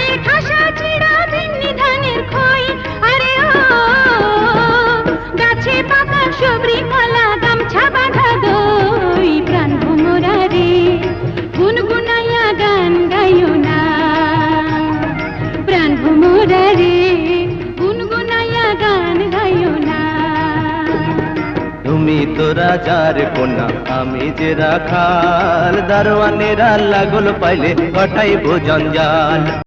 ধানের খাসা চিড়া ভিন্নি ধানের খই, আরে ও গাছে পাকা সবরি কলা গামছা বাঁধা দই, প্রাণ ভোমরা রে গুনগুনাইয়া গান গাইও না, প্রাণ ভোমরা রে গুনগুনাইয়া গান গাইও না। তুমি তো রাজার কন্যা আমি যে রাখাল, দারোয়ানেরা লাগল পাইলে ঘটাইব জঞ্জাল।